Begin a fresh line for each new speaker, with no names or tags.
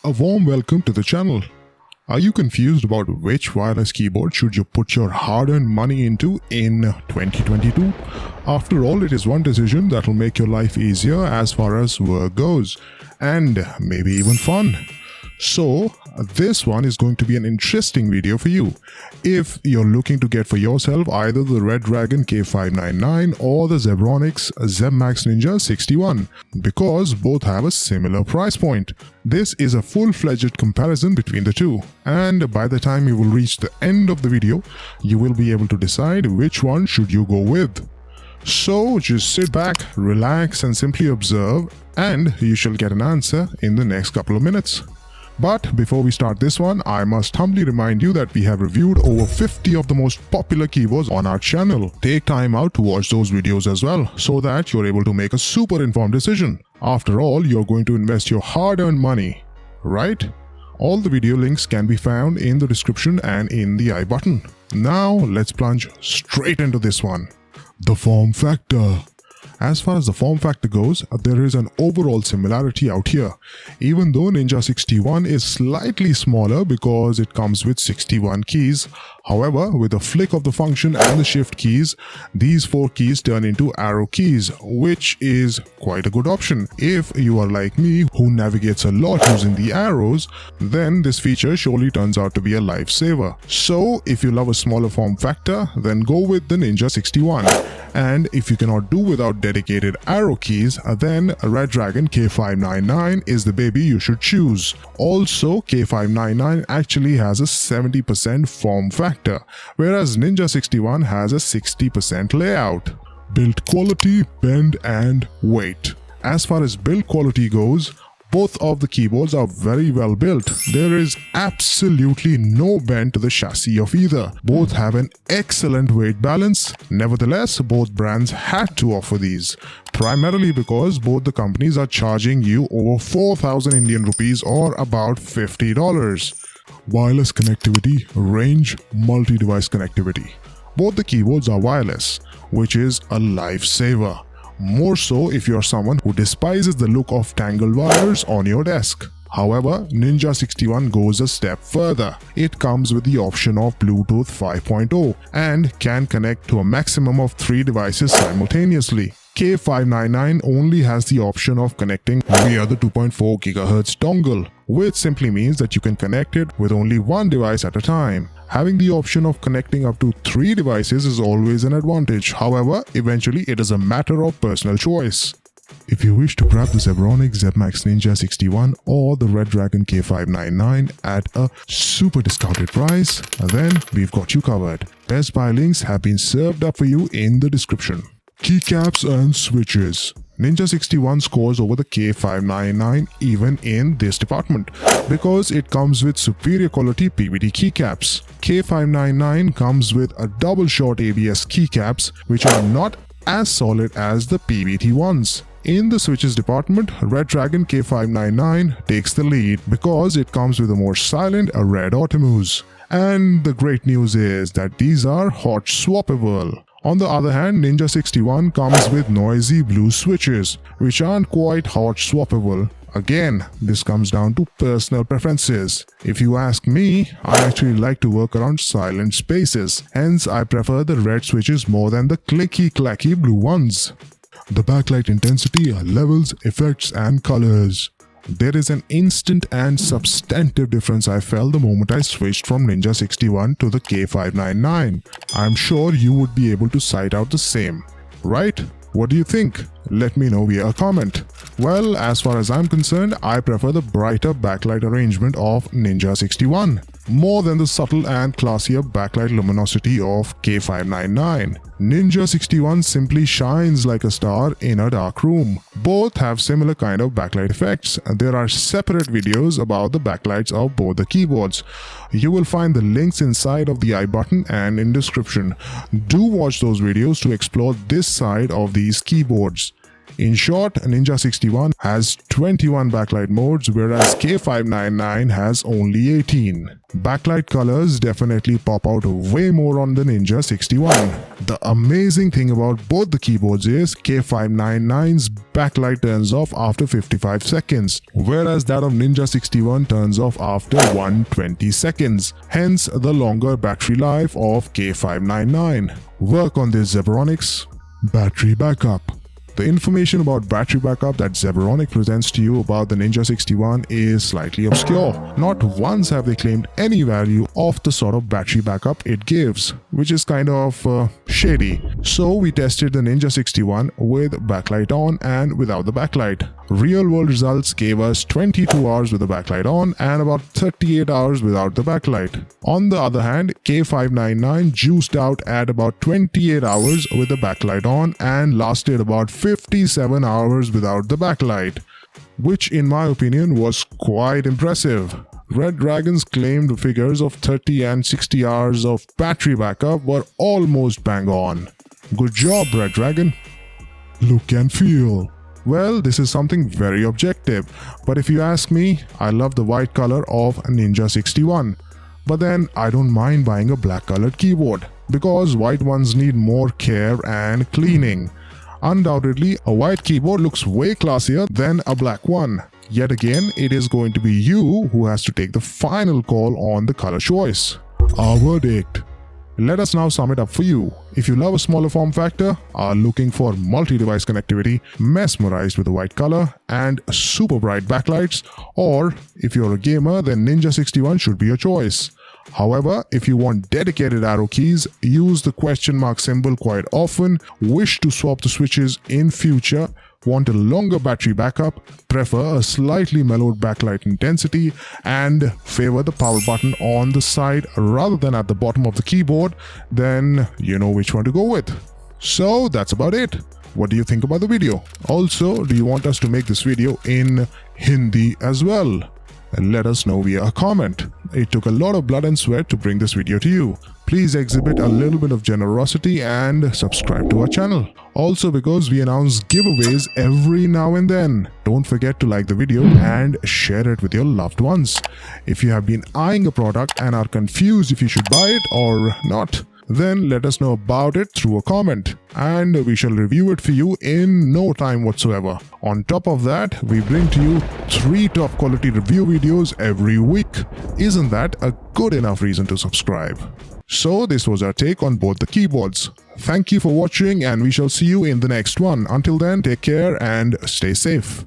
A warm welcome to the channel. Are you confused about which wireless keyboard should you put your hard-earned money into in 2022? After all, it is one decision that will make your life easier as far as work goes, and maybe even fun. So, this one is going to be an interesting video for you. If you're looking to get for yourself either the Red Dragon K599 or the Zebronics ZebMax Ninja 61, because both have a similar price point. This is a full-fledged comparison between the two, and by the time you will reach the end of the video, you will be able to decide which one should you go with. So just sit back, relax and simply observe, and you shall get an answer in the next couple of minutes. But before we start this one, I must humbly remind you that we have reviewed over 50 of the most popular keyboards on our channel. Take time out to watch those videos as well, so that you're able to make a super informed decision. After all, you're going to invest your hard-earned money, right? All the video links can be found in the description and in the I button. Now let's plunge straight into this one. The form factor. As far as the form factor goes, there is an overall similarity out here, even though Ninja 61 is slightly smaller because it comes with 61 keys. However, with a flick of the function and the shift keys, these 4 keys turn into arrow keys, which is quite a good option. If you are like me, who navigates a lot using the arrows, then this feature surely turns out to be a lifesaver. So, if you love a smaller form factor, then go with the Ninja 61. And if you cannot do without dedicated arrow keys, then Red Dragon K599 is the baby you should choose. Also, K599 actually has a 70% form factor, whereas Ninja 61 has a 60% layout. Build quality, bend and weight. As far as build quality goes, both of the keyboards are very well built. There is absolutely no bend to the chassis of either. Both have an excellent weight balance. Nevertheless, both brands had to offer these, primarily because both the companies are charging you over 4,000 Indian rupees or about $50. Wireless connectivity, range, multi-device connectivity. Both the keyboards are wireless, which is a lifesaver. More so if you're someone who despises the look of tangled wires on your desk. However, Ninja 61 goes a step further. It comes with the option of Bluetooth 5.0 and can connect to a maximum of 3 devices simultaneously. K599 only has the option of connecting via the 2.4 GHz dongle, which simply means that you can connect it with only one device at a time. Having the option of connecting up to 3 devices is always an advantage. However, eventually it is a matter of personal choice. If you wish to grab the Zebronics ZebMax Ninja 61 or the Red Dragon K599 at a super discounted price, then we've got you covered. Best Buy links have been served up for you in the description. Keycaps and switches. Ninja 61 scores over the K599 even in this department because it comes with superior quality PVD keycaps. K599 comes with a double shot ABS keycaps which are not as solid as the PVD ones. In the switches department, Red Dragon K599 takes the lead because it comes with a more silent red Optimus. And the great news is that these are hot swappable. On the other hand, Ninja 61 comes with noisy blue switches, which aren't quite hot swappable. Again, this comes down to personal preferences. If you ask me, I actually like to work around silent spaces, hence I prefer the red switches more than the clicky-clacky blue ones. The backlight intensity, levels, effects and colors. There is an instant and substantive difference I felt the moment I switched from Ninja 61 to the K599. I'm sure you would be able to cite out the same, right? What do you think? Let me know via a comment. Well, as far as I'm concerned, I prefer the brighter backlight arrangement of Ninja 61 more than the subtle and classier backlight luminosity of K599. Ninja 61 simply shines like a star in a dark room. Both have similar kind of backlight effects. There are separate videos about the backlights of both the keyboards. You will find the links inside of the I button and in description. Do watch those videos to explore this side of these keyboards. In short, Ninja 61 has 21 backlight modes, whereas K599 has only 18. Backlight colors definitely pop out way more on the Ninja 61. The amazing thing about both the keyboards is K599's backlight turns off after 55 seconds, whereas that of Ninja 61 turns off after 120 seconds, hence the longer battery life of K599. Work on this, Zebronics. Battery backup. The information about battery backup that Zebronic presents to you about the Ninja 61 is slightly obscure. Not once have they claimed any value of the sort of battery backup it gives, which is kind of shady. So we tested the Ninja 61 with backlight on and without the backlight. Real world results gave us 22 hours with the backlight on and about 38 hours without the backlight. On the other hand, K599 juiced out at about 28 hours with the backlight on and lasted about 57 hours without the backlight, which in my opinion was quite impressive. Red Dragon's claimed figures of 30 and 60 hours of battery backup were almost bang on. Good job, Red Dragon. Look and feel. Well, this is something very objective, but if you ask me, I love the white color of Ninja 61. But then I don't mind buying a black colored keyboard, because white ones need more care and cleaning. Undoubtedly, a white keyboard looks way classier than a black one. Yet again, it is going to be you who has to take the final call on the color choice. Our verdict. Let us now sum it up for you. If you love a smaller form factor, are looking for multi-device connectivity, mesmerized with the white color and super bright backlights, or if you're a gamer, then Ninja 61 should be your choice. However, if you want dedicated arrow keys, use the question mark symbol quite often, wish to swap the switches in future, want a longer battery backup, prefer a slightly mellowed backlight intensity, and favor the power button on the side rather than at the bottom of the keyboard, then you know which one to go with. So that's about it. What do you think about the video? Also, do you want us to make this video in Hindi as well? Let us know via a comment. It took a lot of blood and sweat to bring this video to you. Please exhibit a little bit of generosity and subscribe to our channel. Also, because we announce giveaways every now and then, don't forget to like the video and share it with your loved ones. If you have been eyeing a product and are confused if you should buy it or not, then let us know about it through a comment and we shall review it for you in no time whatsoever. On top of that, we bring to you 3 top quality review videos every week. Isn't that a good enough reason to subscribe? So this was our take on both the keyboards. Thank you for watching and we shall see you in the next one. Until then, take care and stay safe.